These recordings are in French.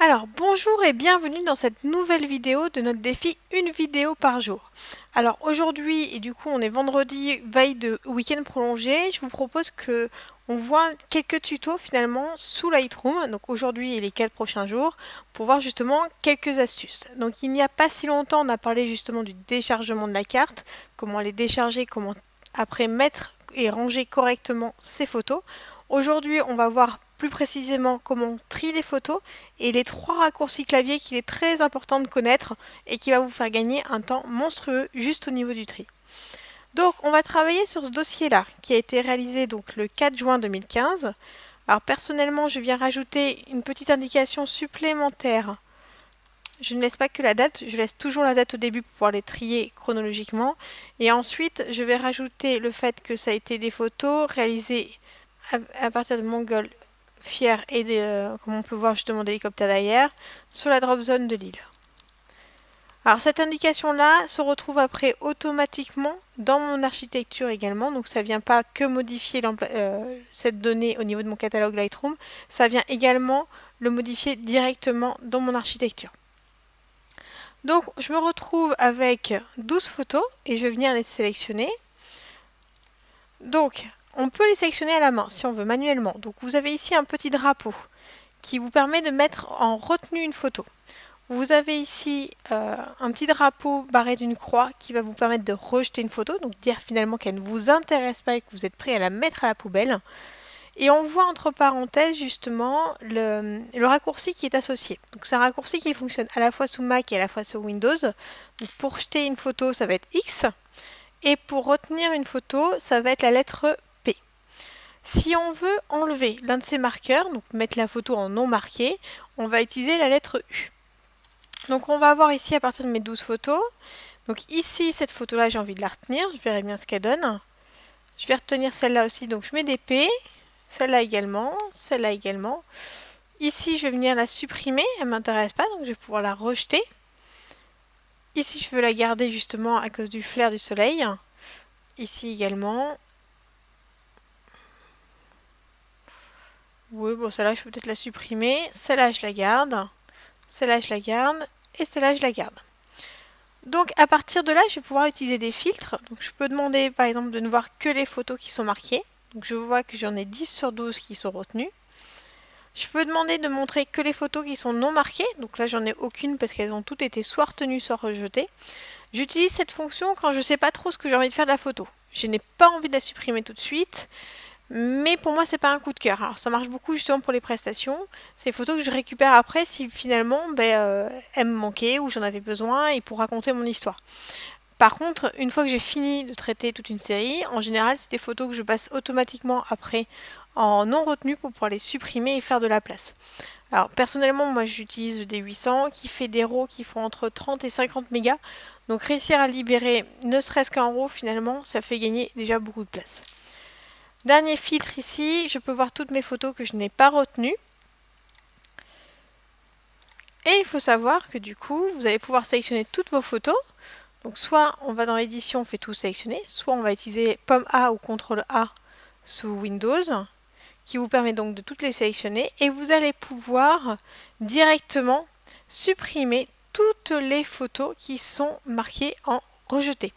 Alors bonjour et bienvenue dans cette nouvelle vidéo de notre défi une vidéo par jour. Alors aujourd'hui, et du coup on est vendredi, veille de week-end prolongé, je vous propose que on voit quelques tutos finalement sous Lightroom, donc aujourd'hui et les 4 prochains jours, pour voir justement quelques astuces. Donc il n'y a pas si longtemps on a parlé justement du déchargement de la carte, comment les décharger, comment après mettre et ranger correctement ses photos. Aujourd'hui on va voir plus précisément comment on trie les photos et les 3 raccourcis clavier qu'il est très important de connaître et qui va vous faire gagner un temps monstrueux juste au niveau du tri. Donc on va travailler sur ce dossier là qui a été réalisé donc le 4 juin 2015. Alors personnellement je viens rajouter une petite indication supplémentaire. Je ne laisse pas que la date, je laisse toujours la date au début pour pouvoir les trier chronologiquement. Et ensuite je vais rajouter le fait que ça a été des photos réalisées à partir de Mongol Fier et comme on peut voir justement d'hélicoptère derrière, sur la drop zone de l'île. Alors cette indication-là se retrouve après automatiquement dans mon architecture également, donc ça ne vient pas que modifier cette donnée au niveau de mon catalogue Lightroom, ça vient également le modifier directement dans mon architecture. Donc je me retrouve avec 12 photos et je vais venir les sélectionner. Donc on peut les sélectionner à la main si on veut manuellement. Donc vous avez ici un petit drapeau qui vous permet de mettre en retenue une photo. Vous avez ici un petit drapeau barré d'une croix qui va vous permettre de rejeter une photo, donc dire finalement qu'elle ne vous intéresse pas et que vous êtes prêt à la mettre à la poubelle. Et on voit entre parenthèses justement le raccourci qui est associé. Donc c'est un raccourci qui fonctionne à la fois sous Mac et à la fois sous Windows. Donc pour jeter une photo, ça va être X. Et pour retenir une photo, ça va être la lettre P. Si on veut enlever l'un de ces marqueurs, donc mettre la photo en non marqué, on va utiliser la lettre U. Donc on va avoir ici à partir de mes 12 photos. Donc ici, cette photo-là, j'ai envie de la retenir. Je verrai bien ce qu'elle donne. Je vais retenir celle-là aussi, donc je mets des P. Celle-là également, celle-là également. Ici, je vais venir la supprimer. Elle ne m'intéresse pas, donc je vais pouvoir la rejeter. Ici, je veux la garder justement à cause du flair du soleil. Ici également. Oui, bon, celle-là, je peux peut-être la supprimer. Celle-là, je la garde. Celle-là, je la garde. Et celle-là, je la garde. Donc, à partir de là, je vais pouvoir utiliser des filtres. Donc, je peux demander, par exemple, de ne voir que les photos qui sont marquées. Donc, je vois que j'en ai 10 sur 12 qui sont retenues. Je peux demander de montrer que les photos qui sont non marquées. Donc là, j'en ai aucune parce qu'elles ont toutes été soit retenues, soit rejetées. J'utilise cette fonction quand je ne sais pas trop ce que j'ai envie de faire de la photo. Je n'ai pas envie de la supprimer tout de suite. Mais pour moi, c'est pas un coup de cœur. Alors ça marche beaucoup justement pour les prestations. C'est les photos que je récupère après si finalement elles me manquaient ou j'en avais besoin et pour raconter mon histoire. Par contre, une fois que j'ai fini de traiter toute une série, en général, c'est des photos que je passe automatiquement après en non retenue pour pouvoir les supprimer et faire de la place. Alors personnellement, moi j'utilise des 800 qui fait des RAW qui font entre 30 et 50 mégas. Donc réussir à libérer ne serait-ce qu'un RAW finalement, ça fait gagner déjà beaucoup de place. Dernier filtre ici, je peux voir toutes mes photos que je n'ai pas retenues. Et il faut savoir que du coup, vous allez pouvoir sélectionner toutes vos photos. Donc soit on va dans l'édition, on fait tout sélectionner, soit on va utiliser Pomme A ou CTRL A sous Windows, qui vous permet donc de toutes les sélectionner. Et vous allez pouvoir directement supprimer toutes les photos qui sont marquées en rejeté.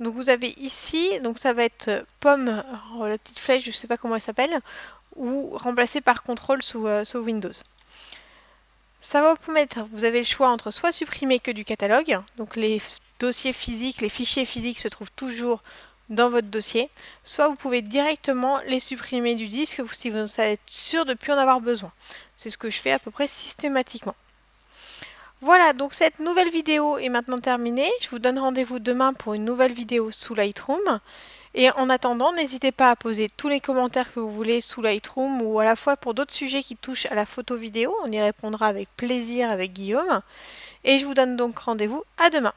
Donc vous avez ici, donc ça va être pomme, la petite flèche, je ne sais pas comment elle s'appelle, ou remplacée par CTRL sous Windows. Ça va vous permettre, vous avez le choix entre soit supprimer que du catalogue, donc les dossiers physiques, les fichiers physiques se trouvent toujours dans votre dossier, soit vous pouvez directement les supprimer du disque si vous êtes sûr de ne plus en avoir besoin. C'est ce que je fais à peu près systématiquement. Voilà, donc cette nouvelle vidéo est maintenant terminée. Je vous donne rendez-vous demain pour une nouvelle vidéo sous Lightroom. Et en attendant, n'hésitez pas à poser tous les commentaires que vous voulez sous Lightroom ou à la fois pour d'autres sujets qui touchent à la photo vidéo. On y répondra avec plaisir avec Guillaume. Et je vous donne donc rendez-vous à demain.